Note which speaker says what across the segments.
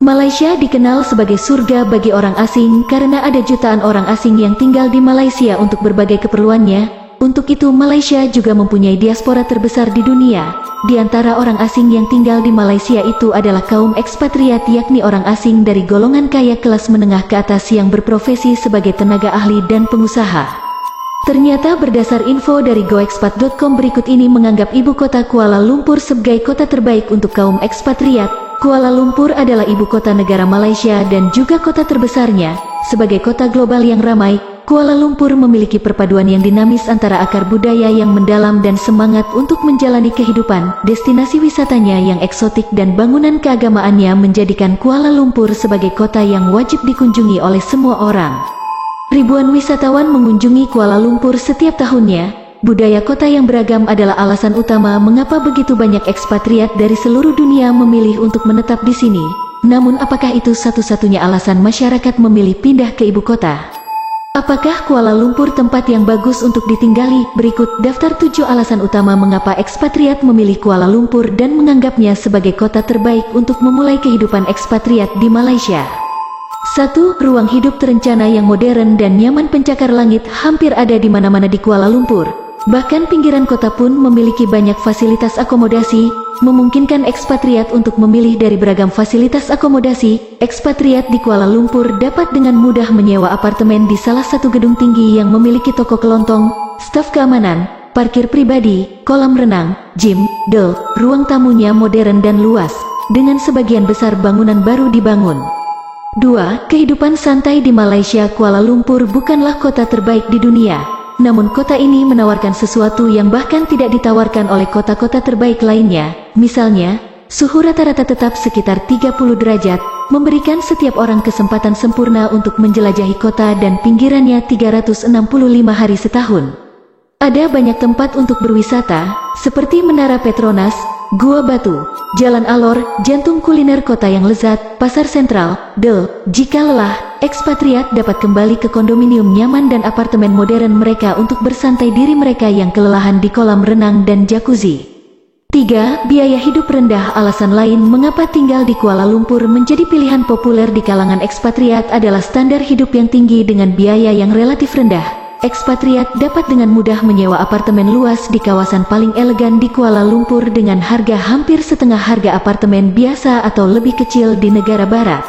Speaker 1: Malaysia dikenal sebagai surga bagi orang asing karena ada jutaan orang asing yang tinggal di Malaysia untuk berbagai keperluannya. Untuk itu Malaysia juga mempunyai diaspora terbesar di dunia. Di antara orang asing yang tinggal di Malaysia itu adalah kaum ekspatriat, yakni orang asing dari golongan kaya kelas menengah ke atas yang berprofesi sebagai tenaga ahli dan pengusaha. Ternyata berdasar info dari goexpat.com berikut ini menganggap ibu kota Kuala Lumpur sebagai kota terbaik untuk kaum ekspatriat. Kuala Lumpur adalah ibu kota negara Malaysia dan juga kota terbesarnya. Sebagai kota global yang ramai, Kuala Lumpur memiliki perpaduan yang dinamis antara akar budaya yang mendalam dan semangat untuk menjalani kehidupan. Destinasi wisatanya yang eksotik dan bangunan keagamaannya menjadikan Kuala Lumpur sebagai kota yang wajib dikunjungi oleh semua orang. Ribuan wisatawan mengunjungi Kuala Lumpur setiap tahunnya. Budaya kota yang beragam adalah alasan utama mengapa begitu banyak ekspatriat dari seluruh dunia memilih untuk menetap di sini. Namun apakah itu satu-satunya alasan masyarakat memilih pindah ke ibu kota? Apakah Kuala Lumpur tempat yang bagus untuk ditinggali? Berikut daftar 7 alasan utama mengapa ekspatriat memilih Kuala Lumpur dan menganggapnya sebagai kota terbaik untuk memulai kehidupan ekspatriat di Malaysia. 1. Ruang hidup terencana yang modern dan nyaman. Pencakar langit hampir ada di mana-mana di Kuala Lumpur. Bahkan pinggiran kota pun memiliki banyak fasilitas akomodasi, memungkinkan ekspatriat untuk memilih dari beragam fasilitas akomodasi. Ekspatriat di Kuala Lumpur dapat dengan mudah menyewa apartemen di salah satu gedung tinggi yang memiliki toko kelontong, staf keamanan, parkir pribadi, kolam renang, gym, ruang tamunya modern dan luas, dengan sebagian besar bangunan baru dibangun. 2. Kehidupan santai di Malaysia. Kuala Lumpur bukanlah kota terbaik di dunia, namun kota ini menawarkan sesuatu yang bahkan tidak ditawarkan oleh kota-kota terbaik lainnya. Misalnya, suhu rata-rata tetap sekitar 30 derajat, memberikan setiap orang kesempatan sempurna untuk menjelajahi kota dan pinggirannya 365 hari setahun. Ada banyak tempat untuk berwisata, seperti Menara Petronas, Gua Batu, Jalan Alor, jantung kuliner kota yang lezat, Pasar Sentral, Jika lelah, ekspatriat dapat kembali ke kondominium nyaman dan apartemen modern mereka untuk bersantai diri mereka yang kelelahan di kolam renang dan jacuzzi. 3. Biaya hidup rendah. Alasan lain mengapa tinggal di Kuala Lumpur menjadi pilihan populer di kalangan ekspatriat adalah standar hidup yang tinggi dengan biaya yang relatif rendah. Ekspatriat dapat dengan mudah menyewa apartemen luas di kawasan paling elegan di Kuala Lumpur dengan harga hampir setengah harga apartemen biasa atau lebih kecil di negara barat.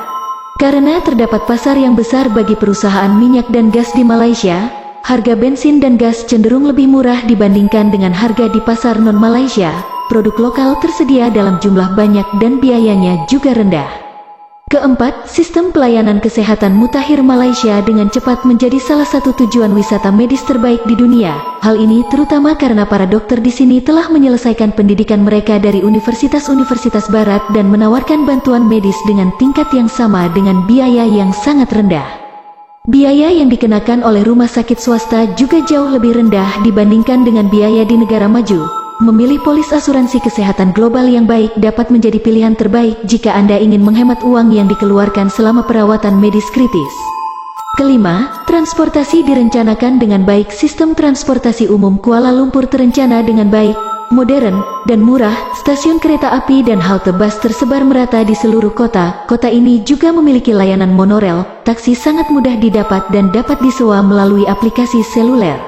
Speaker 1: Karena terdapat pasar yang besar bagi perusahaan minyak dan gas di Malaysia, harga bensin dan gas cenderung lebih murah dibandingkan dengan harga di pasar non-Malaysia. Produk lokal tersedia dalam jumlah banyak dan biayanya juga rendah. Keempat, sistem pelayanan kesehatan mutakhir Malaysia dengan cepat menjadi salah satu tujuan wisata medis terbaik di dunia. Hal ini terutama karena para dokter di sini telah menyelesaikan pendidikan mereka dari universitas-universitas barat dan menawarkan bantuan medis dengan tingkat yang sama dengan biaya yang sangat rendah. Biaya yang dikenakan oleh rumah sakit swasta juga jauh lebih rendah dibandingkan dengan biaya di negara maju. Memilih polis asuransi kesehatan global yang baik dapat menjadi pilihan terbaik jika Anda ingin menghemat uang yang dikeluarkan selama perawatan medis kritis. Kelima, transportasi direncanakan dengan baik. Sistem transportasi umum Kuala Lumpur terencana dengan baik, modern, dan murah. Stasiun kereta api dan halte bus tersebar merata di seluruh kota. Kota ini juga memiliki layanan monorel, taksi sangat mudah didapat dan dapat disewa melalui aplikasi seluler.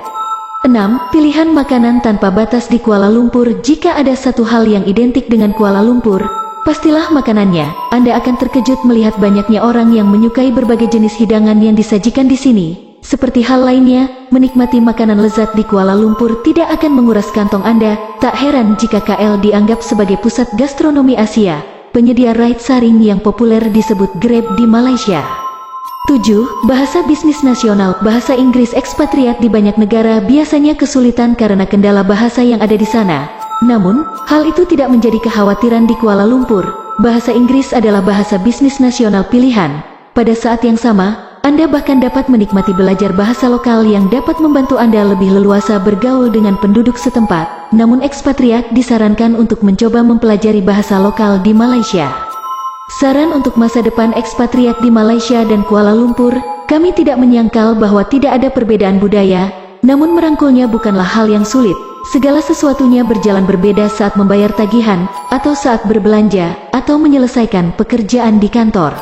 Speaker 1: 6. Pilihan makanan tanpa batas di Kuala Lumpur. Jika ada satu hal yang identik dengan Kuala Lumpur, pastilah makanannya. Anda akan terkejut melihat banyaknya orang yang menyukai berbagai jenis hidangan yang disajikan di sini. Seperti hal lainnya, menikmati makanan lezat di Kuala Lumpur tidak akan menguras kantong Anda. Tak heran jika KL dianggap sebagai pusat gastronomi Asia. Penyedia ride sharing yang populer disebut Grab di Malaysia. 7. Bahasa bisnis nasional. Bahasa Inggris ekspatriat di banyak negara biasanya kesulitan karena kendala bahasa yang ada di sana. Namun, hal itu tidak menjadi kekhawatiran di Kuala Lumpur. Bahasa Inggris adalah bahasa bisnis nasional pilihan. Pada saat yang sama, Anda bahkan dapat menikmati belajar bahasa lokal yang dapat membantu Anda lebih leluasa bergaul dengan penduduk setempat. Namun ekspatriat disarankan untuk mencoba mempelajari bahasa lokal di Malaysia. Saran untuk masa depan ekspatriat di Malaysia dan Kuala Lumpur, kami tidak menyangkal bahwa tidak ada perbedaan budaya, namun merangkulnya bukanlah hal yang sulit. segala sesuatunya berjalan berbeda saat membayar tagihan, atau saat berbelanja, atau menyelesaikan pekerjaan di kantor.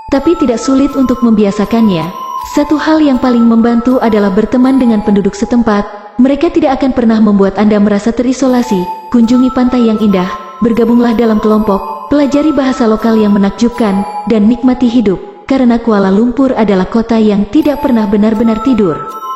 Speaker 1: Tapi tidak sulit untuk membiasakannya. Satu hal yang paling membantu adalah berteman dengan penduduk setempat. Mereka tidak akan pernah membuat Anda merasa terisolasi. Kunjungi pantai yang indah, bergabunglah dalam kelompok, pelajari bahasa lokal yang menakjubkan, dan nikmati hidup. Karena Kuala Lumpur adalah kota yang tidak pernah benar-benar tidur.